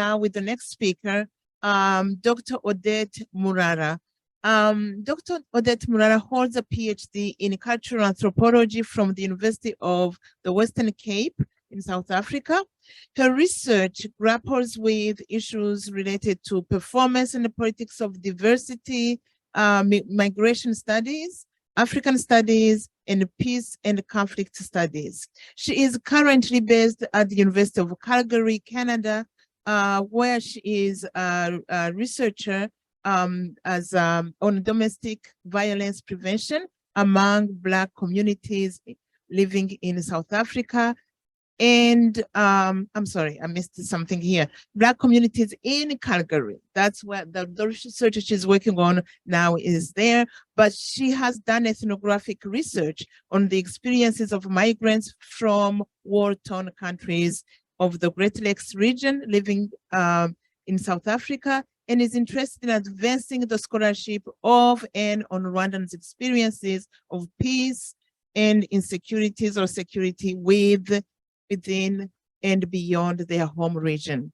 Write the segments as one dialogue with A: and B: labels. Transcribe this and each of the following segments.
A: now with the next speaker, Dr. Odette Murara. Dr. Odette Murara holds a PhD in cultural anthropology from the University of the Western Cape in South Africa. Her research grapples with issues related to performance and the politics of diversity, migration studies, African studies, and peace and conflict studies. She is currently based at the University of Calgary, Canada, where she is a researcher on domestic violence prevention among Black communities living in South Africa. And I'm sorry, I missed something here. Black communities in Calgary. That's where the research she's working on now is there. But she has done ethnographic research on the experiences of migrants from war-torn countries of the Great Lakes region living in South Africa, and is interested in advancing the scholarship of and on Rwandans' experiences of peace and insecurities or security within and beyond their home region.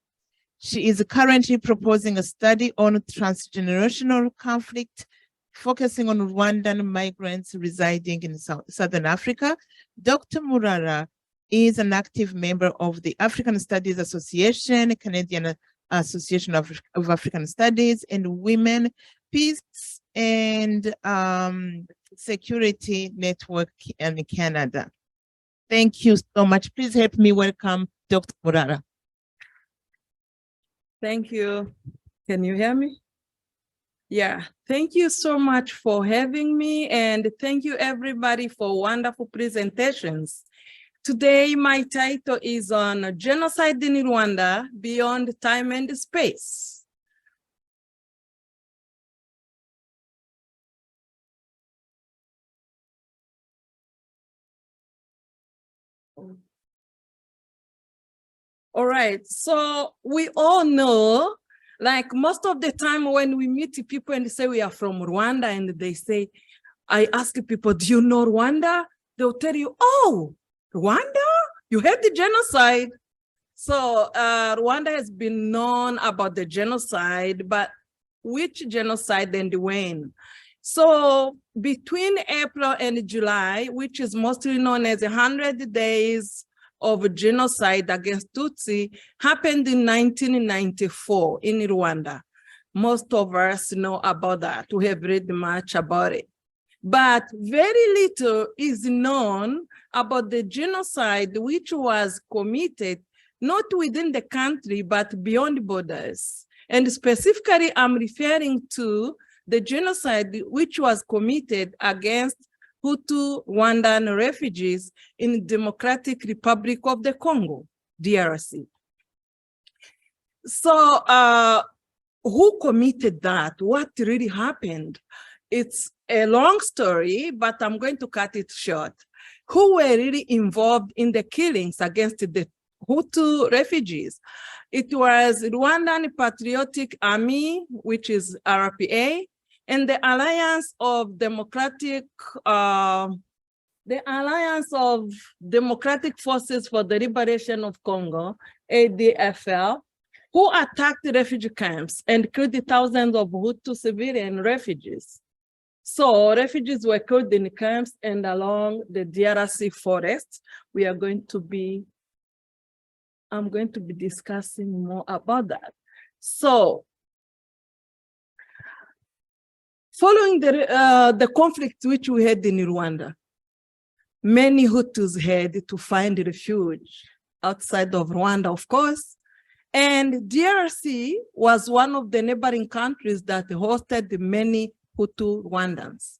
A: She is currently proposing a study on transgenerational conflict, focusing on Rwandan migrants residing in Southern Africa. Dr. Murara is an active member of the African Studies Association, Canadian Association of African Studies, and Women, Peace and Security Network in Canada. Thank you so much. Please help me welcome Dr. Murara.
B: Thank you. Can you hear me? Yeah, thank you so much for having me, and thank you everybody for wonderful presentations. Today, my title is on Genocide in Rwanda, Beyond Time and Space. All right, so we all know, like most of the time when we meet people and say we are from Rwanda and they say, I ask people, do you know Rwanda? They'll tell you, oh, Rwanda? You had the genocide. So Rwanda has been known about the genocide, but which genocide and when? So between April and July, which is mostly known as 100 days of genocide against Tutsi, happened in 1994 in Rwanda. Most of us know about that. We have read much about it. But very little is known about the genocide which was committed not within the country, but beyond borders. And specifically, I'm referring to the genocide which was committed against Hutu Rwandan refugees in the Democratic Republic of the Congo, DRC. So who committed that? What really happened? It's a long story, but I'm going to cut it short. Who were really involved in the killings against the Hutu refugees? It was Rwandan Patriotic Army, which is RPA, and the Alliance of Democratic Forces for the Liberation of Congo, ADFL, who attacked the refugee camps and killed thousands of Hutu civilian refugees. So refugees were killed in camps and along the DRC forest. I'm going to be discussing more about that. So following the conflict which we had in Rwanda, many Hutus had to find refuge outside of Rwanda, of course. And DRC was one of the neighboring countries that hosted many Hutu Rwandans.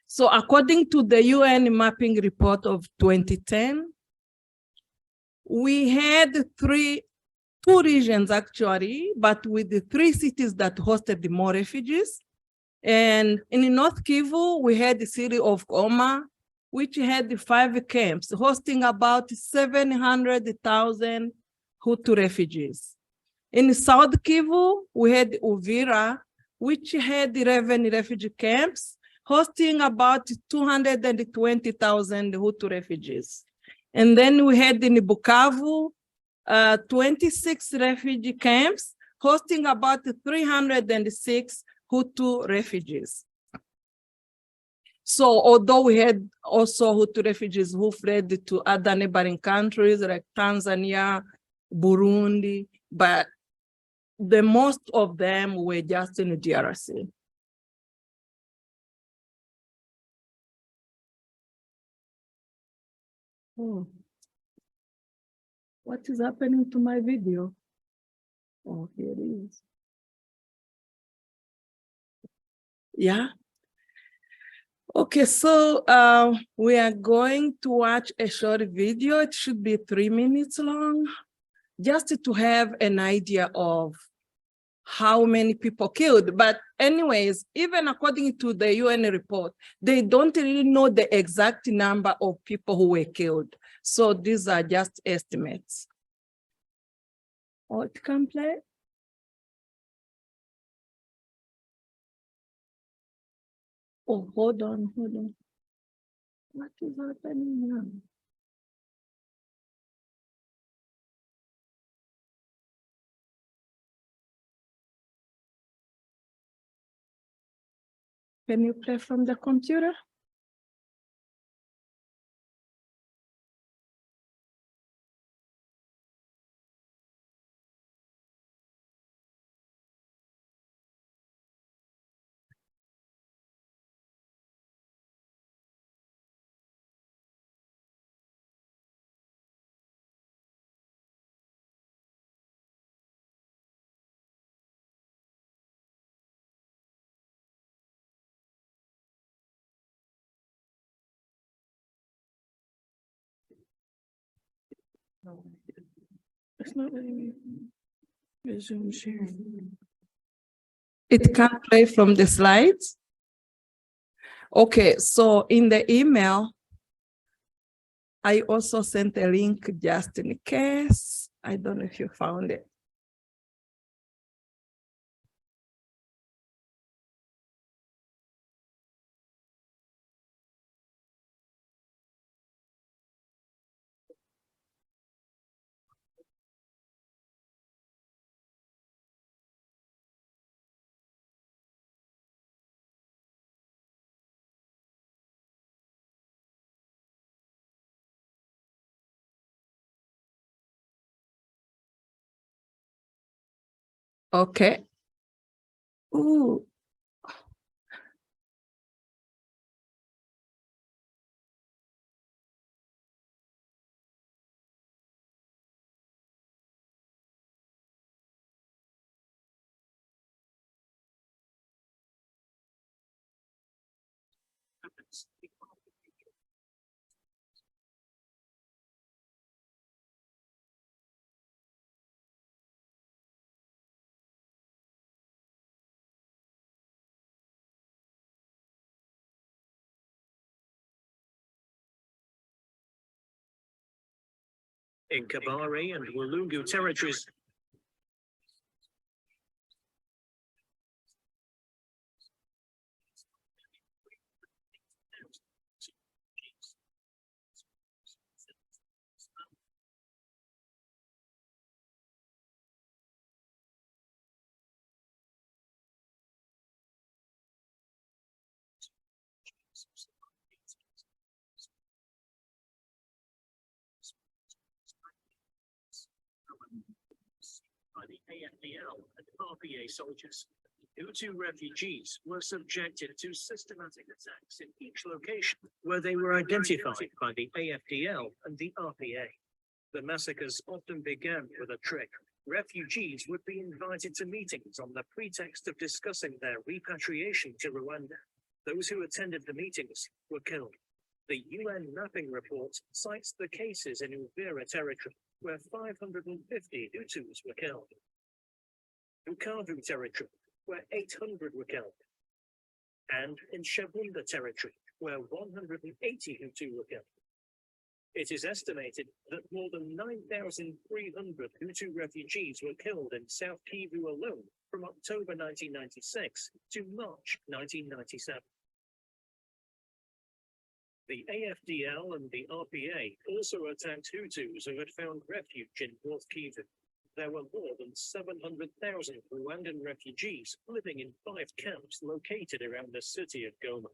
B: So according to the UN mapping report of 2010, we had two regions actually, but with the 3 cities that hosted the more refugees. And in North Kivu, we had the city of Goma, which had 5 camps hosting about 700,000 Hutu refugees. In South Kivu, we had Uvira, which had 11 refugee camps hosting about 220,000 Hutu refugees. And then we had in Bukavu, 26 refugee camps, hosting about 306 Hutu refugees. So although we had also Hutu refugees who fled to other neighboring countries like Tanzania, Burundi, but the most of them were just in the DRC. Oh. What is happening to my video? Oh, here it is. Yeah. Okay, so we are going to watch a short video. It should be 3 minutes long, just to have an idea of how many people killed. But anyways, even according to the UN report, they don't really know the exact number of people who were killed. So these are just estimates. Oh, it can play? Oh, hold on. What is happening now? Can you play from the computer? It's not letting me resume sharing. It can't play from the slides. Okay, so in the email, I also sent a link just in case. I don't know if you found it. Okay. Ooh.
C: In Kabare and Walungu territories, by the AFDL and RPA soldiers. Hutu refugees were subjected to systematic attacks in each location where they were identified by the AFDL and the RPA. The massacres often began with a trick. Refugees would be invited to meetings on the pretext of discussing their repatriation to Rwanda. Those who attended the meetings were killed. The UN mapping report cites the cases in Uvira territory, where 550 Hutus were killed. Bukavu territory, where 800 were killed. And in Shabunda territory, where 180 Hutu were killed. It is estimated that more than 9,300 Hutu refugees were killed in South Kivu alone from October 1996 to March 1997. The AFDL and the RPA also attacked Hutus who had found refuge in North Kivu. There were more than 700,000 Rwandan refugees living in 5 camps located around the city of Goma.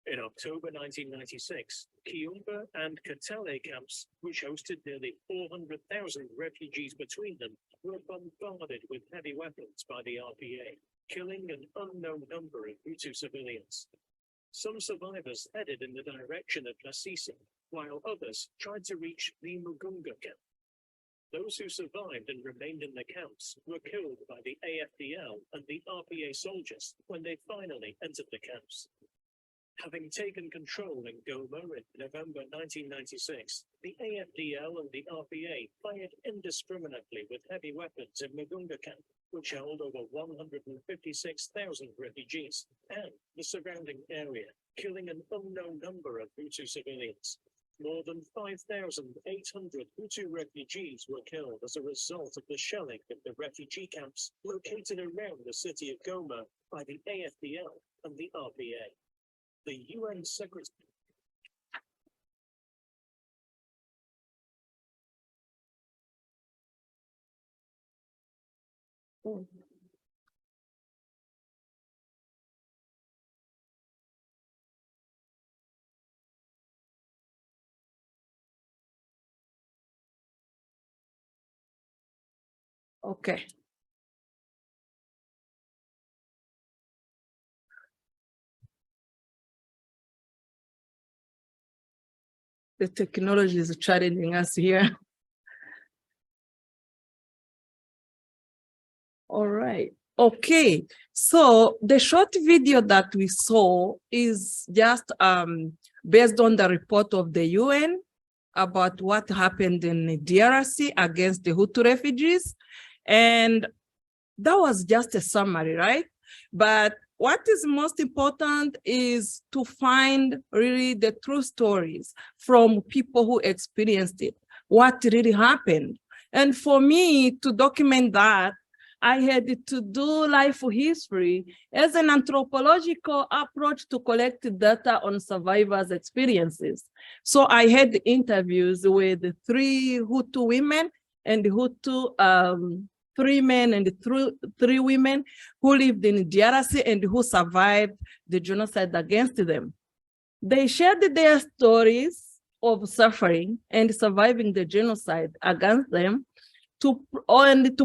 C: In October 1996, Kiyumba and Katale camps, which hosted nearly 400,000 refugees between them, were bombarded with heavy weapons by the RPA, killing an unknown number of Hutu civilians. Some survivors headed in the direction of Nasisi, while others tried to reach the Mugunga camp. Those who survived and remained in the camps were killed by the AFDL and the RPA soldiers when they finally entered the camps. Having taken control in Goma in November 1996, the AFDL and the RPA fired indiscriminately with heavy weapons in Mugunga camp, which held over 156,000 refugees, and the surrounding area, killing an unknown number of Hutu civilians. More than 5,800 Hutu refugees were killed as a result of the shelling of the refugee camps located around the city of Goma by the AFDL and the RPA. The UN Secretary.
B: Okay. The technology is challenging us here. All right. Okay. So the short video that we saw is just based on the report of the UN about what happened in the DRC against the Hutu refugees. And that was just a summary, right? But what is most important is to find really the true stories from people who experienced it, what really happened. And for me to document that, I had to do life history as an anthropological approach to collect data on survivors' experiences. So I had interviews with 3 Hutu women and Hutu 3 men and 3 women who lived in DRC and who survived the genocide against them. They shared their stories of suffering and surviving the genocide against them. To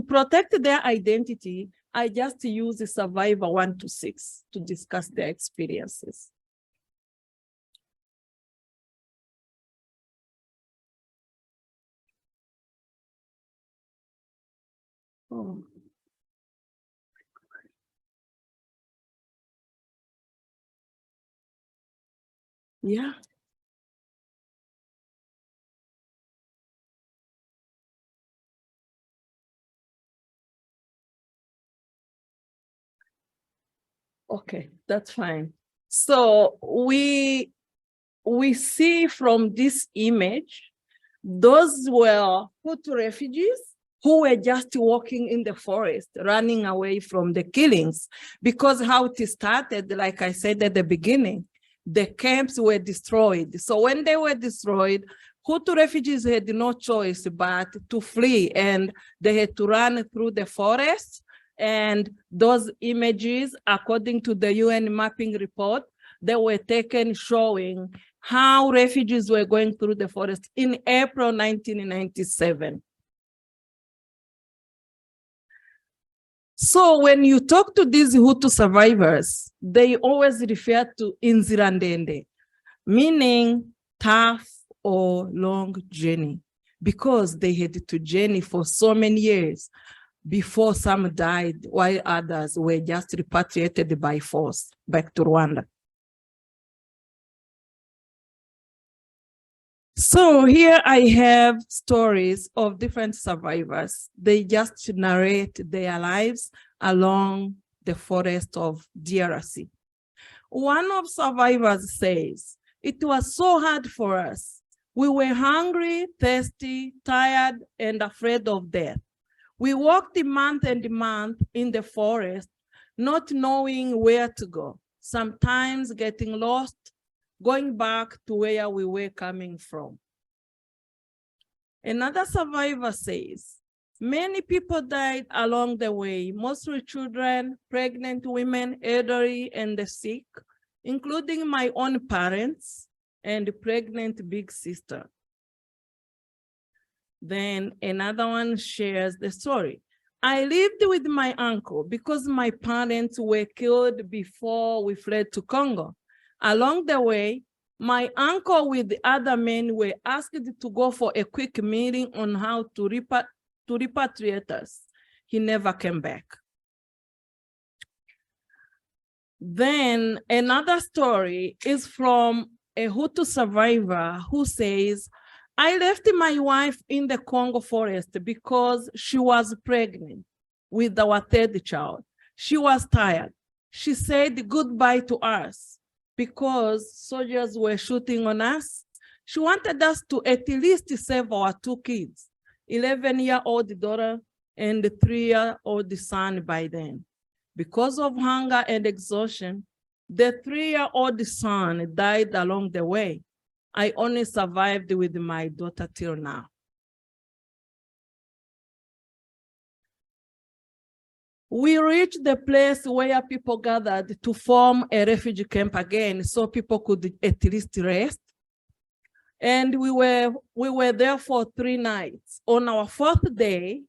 B: protect their identity, I just use the Survivor 1 to 6 to discuss their experiences. Oh. Yeah. Okay, that's fine. So we see from this image, those were Hutu refugees who were just walking in the forest, running away from the killings. Because how it started, like I said at the beginning, the camps were destroyed. So when they were destroyed, Hutu refugees had no choice but to flee, and they had to run through the forest. And those images, according to the UN mapping report, they were taken showing how refugees were going through the forest in April 1997. So when you talk to these Hutu survivors, they always refer to inzirandende, meaning tough or long journey, because they had to journey for so many years before some died, while others were just repatriated by force back to Rwanda. So here I have stories of different survivors. They just narrate their lives along the forest of DRC. One of survivors says, "It was so hard for us. We were hungry, thirsty, tired, and afraid of death. We walked month and month in the forest, not knowing where to go, sometimes getting lost, going back to where we were coming from. Another survivor says, many people died along the way, mostly children, pregnant women, elderly, and the sick, including my own parents and pregnant big sister. Then another one shares the story. I lived with my uncle because my parents were killed before we fled to Congo. Along the way, my uncle with the other men were asked to go for a quick meeting on how to repatriate us. He never came back. Then another story is from a Hutu survivor who says, I left my wife in the Congo forest because she was pregnant with our third child. She was tired. She said goodbye to us because soldiers were shooting on us. She wanted us to at least save our two kids, 11-year-old daughter and 3-year-old son by then. Because of hunger and exhaustion, the 3-year-old son died along the way. I only survived with my daughter till now. We reached the place where people gathered to form a refugee camp again so people could at least rest. And we were there for 3 nights. On our 4th day,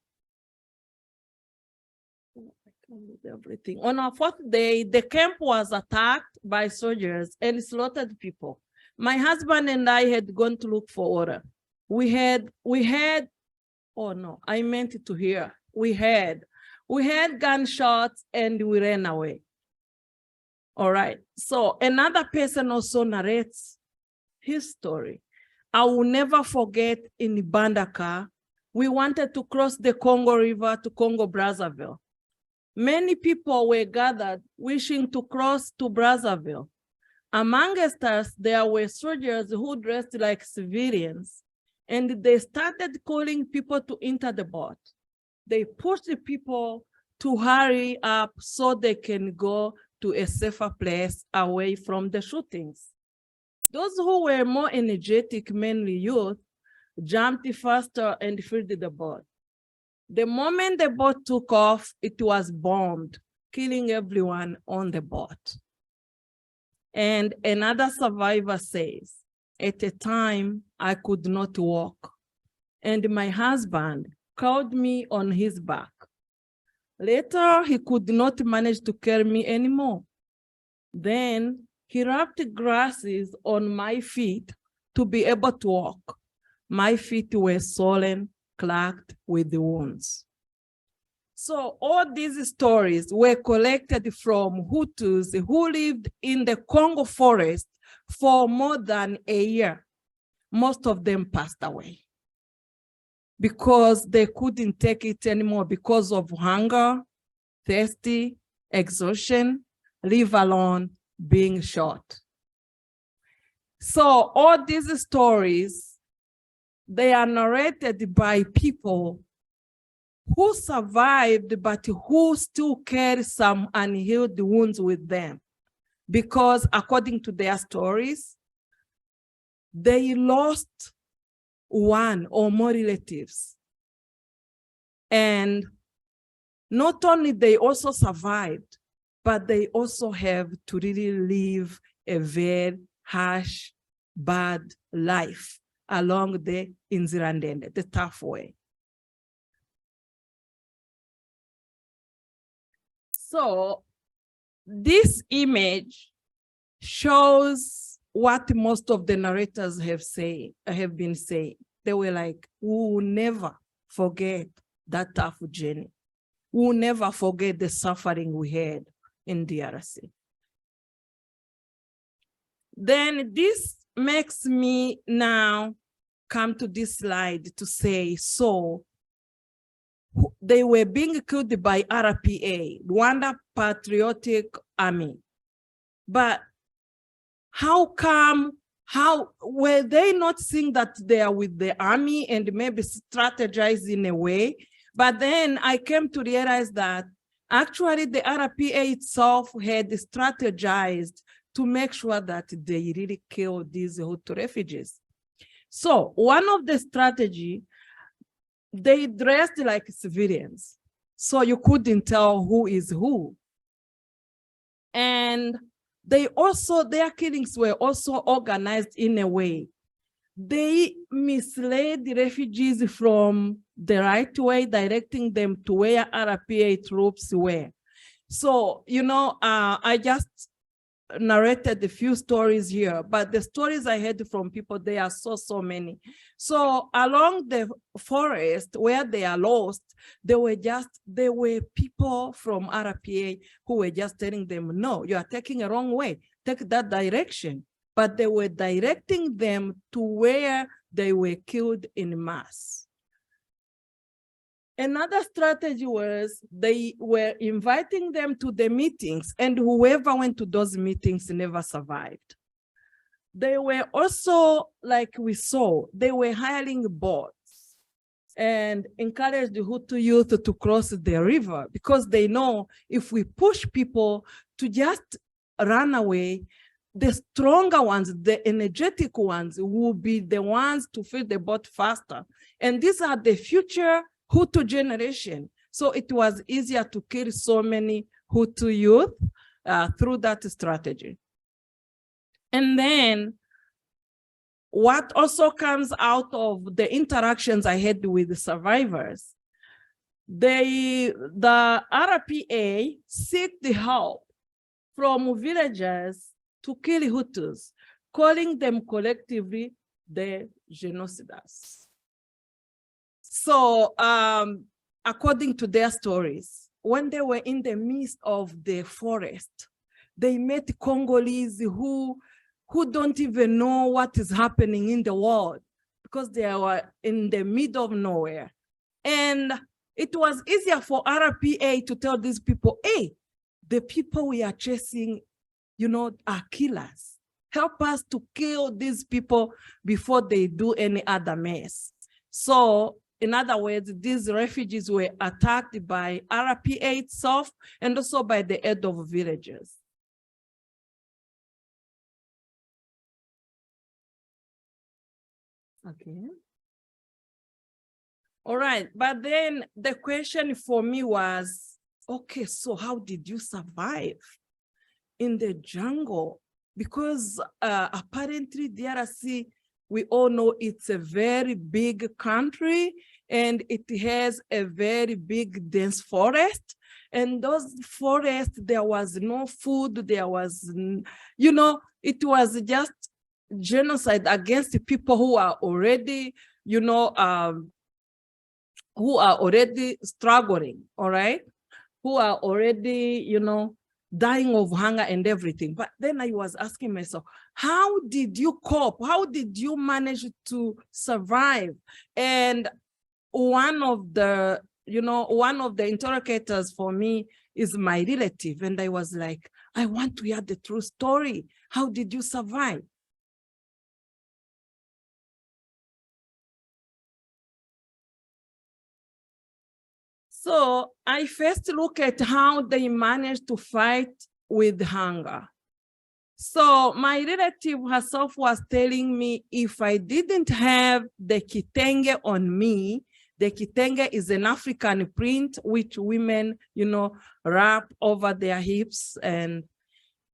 B: on our 4th day, the camp was attacked by soldiers and slaughtered people. My husband and I had gone to look for water. We had, oh no, I meant to hear. We had gunshots and we ran away. All right, so another person also narrates his story. I will never forget in Bandaka, we wanted to cross the Congo River to Congo Brazzaville. Many people were gathered wishing to cross to Brazzaville. Amongst us, there were soldiers who dressed like civilians, and they started calling people to enter the boat. They pushed the people to hurry up so they can go to a safer place away from the shootings. Those who were more energetic, mainly youth, jumped faster and filled the boat. The moment the boat took off, it was bombed, killing everyone on the boat. And another survivor says, at a time, I could not walk, and my husband carried me on his back. Later, he could not manage to carry me anymore. Then he wrapped grasses on my feet to be able to walk. My feet were swollen, cracked with wounds. So all these stories were collected from Hutus who lived in the Congo forest for more than a year. Most of them passed away because they couldn't take it anymore because of hunger, thirsty, exhaustion, leave alone being shot. So all these stories, they are narrated by people who survived, but who still carry some unhealed wounds with them. Because according to their stories, they lost one or more relatives. And not only they also survived, but they also have to really live a very harsh, bad life along the Inzirandende, the tough way. So this image shows what most of the narrators have been saying. They were like, we will never forget that tough journey. We will never forget the suffering we had in DRC. Then this makes me now come to this slide to say, so they were being killed by RPA, Rwanda Patriotic Army. But how were they not seeing that they are with the army and maybe strategize in a way? But then I came to realize that actually the RPA itself had strategized to make sure that they really kill these Hutu refugees. So one of the strategy, they dressed like civilians, so you couldn't tell who is who. And they also, their killings were also organized in a way. They misled the refugees from the right way, directing them to where RPA troops were. So, you know, I just narrated a few stories here, but the stories I heard from people, they are so many. So along the forest where they are lost, there were people from RPA who were just telling them, no, you are taking a wrong way, take that direction. But they were directing them to where they were killed in mass. Another strategy was they were inviting them to the meetings, and whoever went to those meetings never survived. They were also, like we saw, they were hiring boats and encouraged the Hutu youth to cross the river, because they know if we push people to just run away, the stronger ones, the energetic ones, will be the ones to fill the boat faster. And these are the future Hutu generation. So it was easier to kill so many Hutu youth through that strategy. And then what also comes out of the interactions I had with the survivors, the RPA seek the help from villagers to kill Hutus, calling them collectively the genocides. So according to their stories, when they were in the midst of the forest, they met Congolese who don't even know what is happening in the world, because they were in the middle of nowhere. And it was easier for RPA to tell these people, hey, the people we are chasing, you know, are killers. Help us to kill these people before they do any other mess. So, in other words, these refugees were attacked by RPA itself and also by the head of villages. Okay. All right, but then the question for me was, okay, so how did you survive in the jungle? Because apparently DRC, we all know it's a very big country and it has a very big dense forest. And those forests, there was no food, there was, you know, it was just genocide against the people who are already, you know, who are already struggling, all right? Who are already, you know, dying of hunger and everything. But then I was asking myself, how did you cope? How did you manage to survive? And one of the, you know, one of the interrogators for me is my relative. And I was like, I want to hear the true story. How did you survive? So I first look at how they managed to fight with hunger. So my relative herself was telling me, if I didn't have the kitenge on me, the kitenge is an African print which women, you know, wrap over their hips. And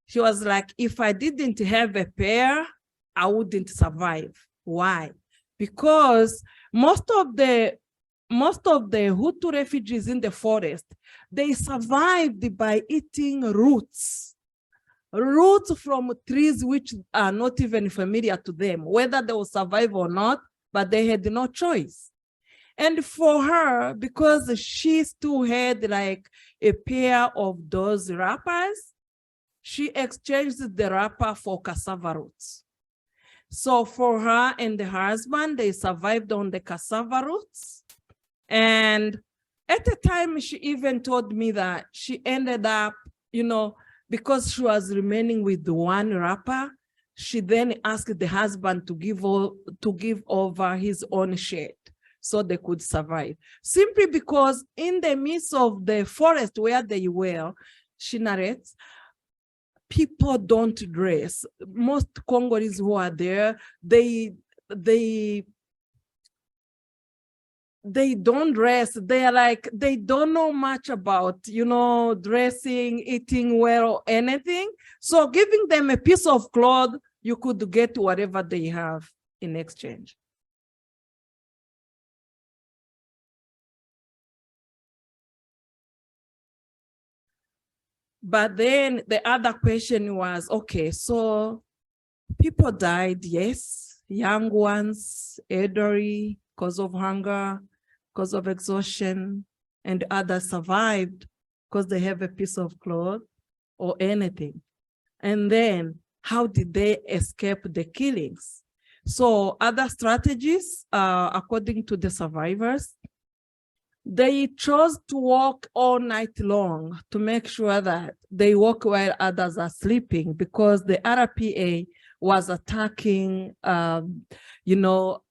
B: she was like, if I didn't have a pair, I wouldn't survive. Why? Because most of the Hutu refugees in the forest, they survived by eating roots from trees which are not even familiar to them, whether they will survive or not, but they had no choice. And for her, because she still had like a pair of those wrappers, she exchanged the wrapper for cassava roots. So for her and the husband, they survived on the cassava roots. And at the time, she even told me that she ended up, you know, because she was remaining with the one wrapper, she then asked the husband to give over his own shirt so they could survive. Simply because in the midst of the forest where they were, she narrates, people don't dress. Most Congolese who are there, they don't dress. They're like, they don't know much about, you know, dressing, eating well, or anything. So giving them a piece of cloth, you could get whatever they have in exchange. But then the other question was, okay, so people died, yes, young ones, elderly, because of hunger, because of exhaustion, and others survived because they have a piece of cloth or anything. And then how did they escape the killings? So other strategies, according to the survivors, they chose to walk all night long to make sure that they walk while others are sleeping, because the RPA was attacking, you know,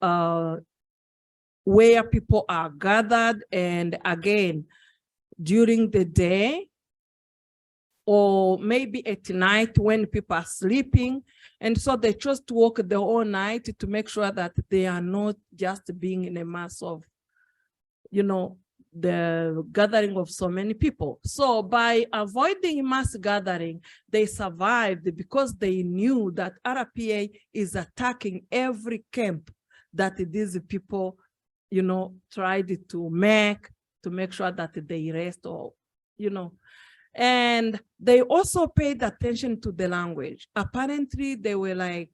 B: where people are gathered, and again, during the day, or maybe at night when people are sleeping. And so they chose to walk the whole night to make sure that they are not just being in a mass of, you know, the gathering of so many people. So by avoiding mass gathering, they survived because they knew that RPA is attacking every camp that these people, you know, tried to make sure that they rest, or, you know. And they also paid attention to the language. Apparently, they were like,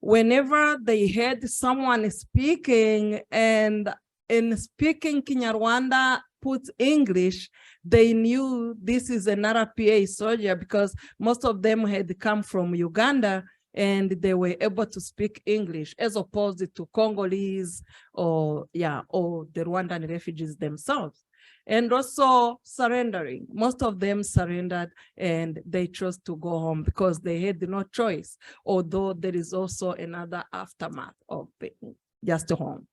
B: whenever they heard someone speaking, and in speaking Kinyarwanda put English, they knew this is an RPA soldier, because most of them had come from Uganda and they were able to speak English, as opposed to Congolese or the Rwandan refugees themselves. And also surrendering. Most of them surrendered and they chose to go home because they had no choice, although there is also another aftermath of being just home.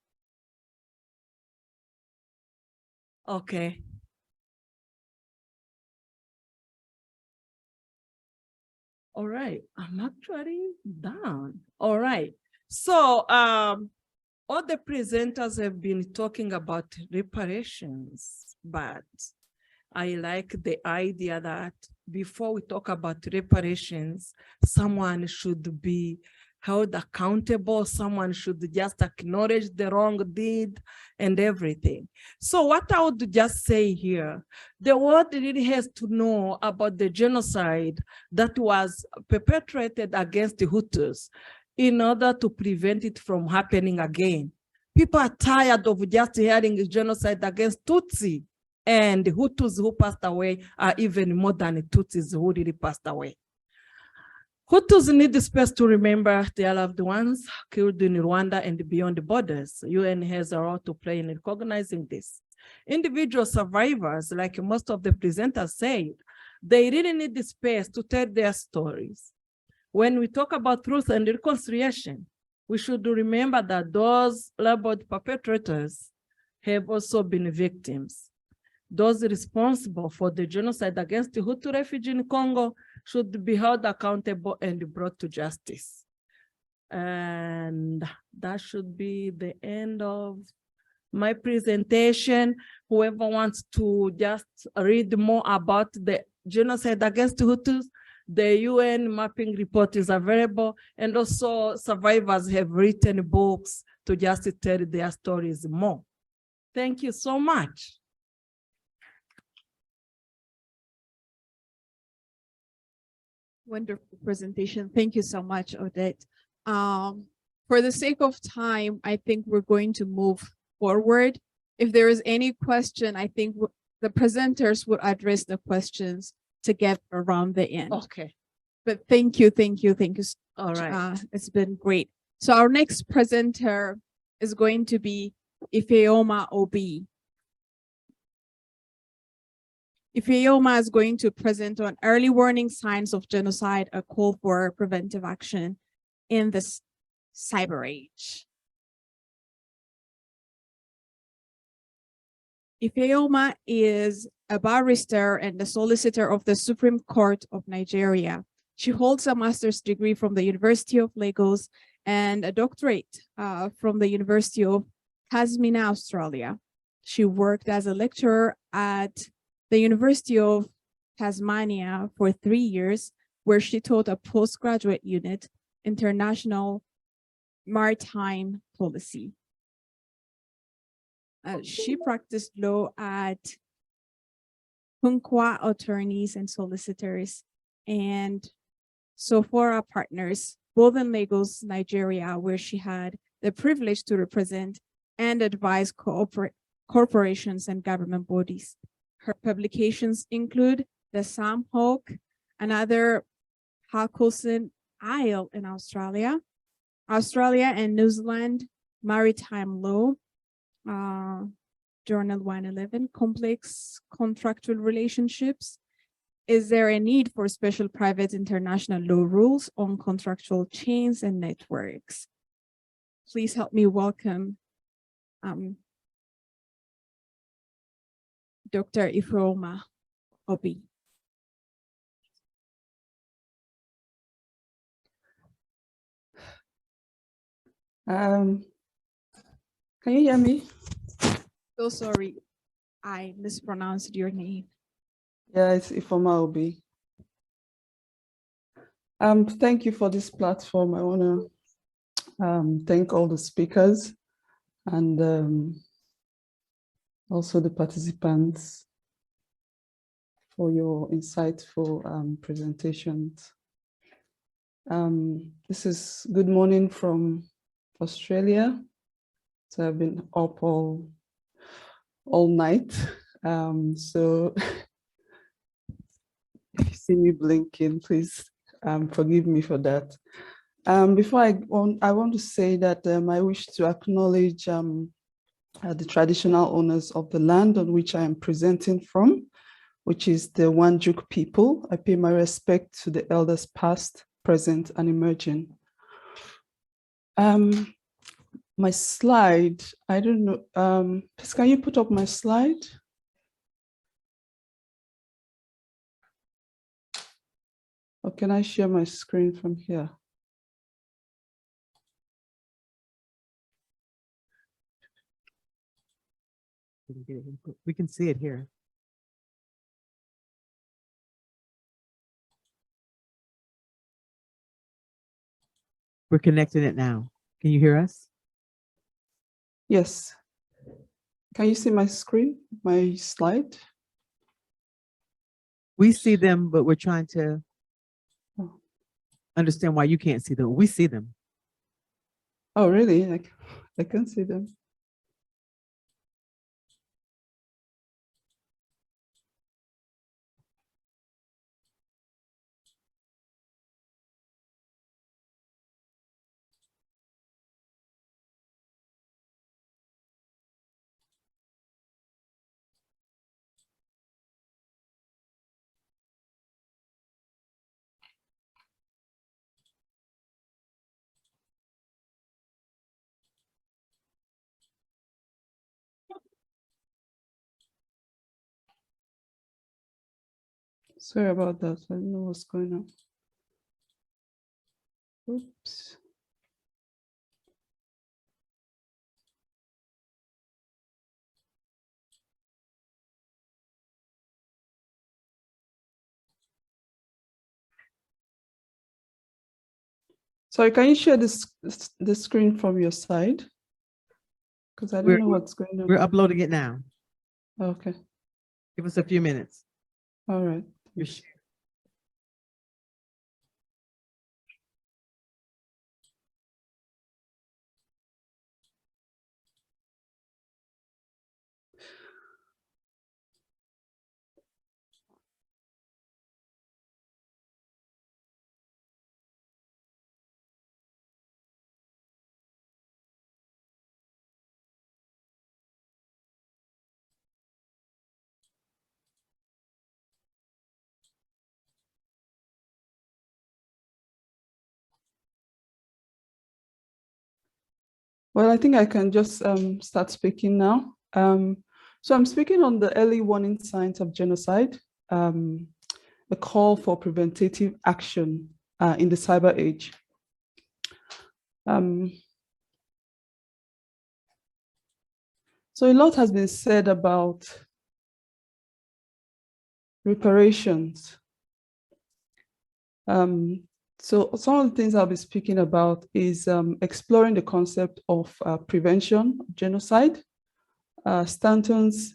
B: Okay. All right, I'm actually done. All right, so all the presenters have been talking about reparations, but I like the idea that before we talk about reparations, someone should be held accountable, someone should just acknowledge the wrong deed and everything. So what I would just say here, the world really has to know about the genocide that was perpetrated against the Hutus in order to prevent it from happening again. People are tired of just hearing genocide against Tutsi, and Hutus who passed away are even more than Tutsis who really passed away. Hutus need the space to remember their loved ones killed in Rwanda and beyond the borders. UN has a role to play in recognizing this. Individual survivors, like most of the presenters said, they really need the space to tell their stories. When we talk about truth and reconciliation, we should remember that those labeled perpetrators have also been victims. Those responsible for the genocide against the Hutu refugees in Congo should be held accountable and brought to justice. And that should be the end of my presentation. Whoever wants to just read more about the genocide against the Hutus, the UN mapping report is available, and also survivors have written books to just tell their stories more. Thank you so much.
D: Wonderful presentation. Thank you so much, Odette. For the sake of time, I think we're going to move forward. If there is any question, I think the presenters would address the questions together around the end.
B: Okay.
D: But thank you, thank you, thank you so much.
B: All right.
D: It's been great. So our next presenter is going to be Ifeoma Obi. Ifeoma is going to present on early warning signs of genocide, a call for preventive action in this cyber age. Ifeoma is a barrister and the solicitor of the Supreme Court of Nigeria. She holds a master's degree from the University of Lagos and a doctorate from the University of Tasmania, Australia. She worked as a lecturer at the University of Tasmania for 3 years, where she taught a postgraduate unit, International Maritime Policy. She practiced law at Hunkwa Attorneys and Solicitors and Sophora Partners, both in Lagos, Nigeria, where she had the privilege to represent and advise corporations and government bodies. Her publications include the Sam Hawke, another Harkelson Isle in Australia and New Zealand Maritime Law, Journal 111, Complex Contractual Relationships. Is there a need for special private international law rules on contractual chains and networks? Please help me welcome Dr. Ifeoma Obi.
E: Can you hear me?
D: So sorry, I mispronounced your name.
E: Yeah, it's Ifeoma Obi. Thank you for this platform. I want to thank all the speakers and also the participants for your insightful presentations. This is good morning from Australia. So I've been up all night. So if you see me blinking, please forgive me for that. Before I want to say that I wish to acknowledge the traditional owners of the land on which I am presenting from, which is the Wanjuk people. I pay my respect to the elders past, present, and emerging. My slide, I don't know, please can you put up my slide? Or can I share my screen from here?
F: We can see it here. We're connecting it now. Can you hear us?
E: Yes. Can you see my screen, my slide?
F: We see them, but we're trying to understand why you can't see them. We see them.
E: Oh, really? I can see them. Sorry about that. I don't know what's going on. Oops. Sorry, can you share the screen from your side? Because I don't know what's going on.
F: We're uploading it now.
E: Okay.
F: Give us a few minutes.
E: All right. Well, I think I can just start speaking now. So I'm speaking on the early warning signs of genocide, a call for preventative action in the cyber age. So a lot has been said about reparations. So some of the things I'll be speaking about is exploring the concept of prevention of genocide, Stanton's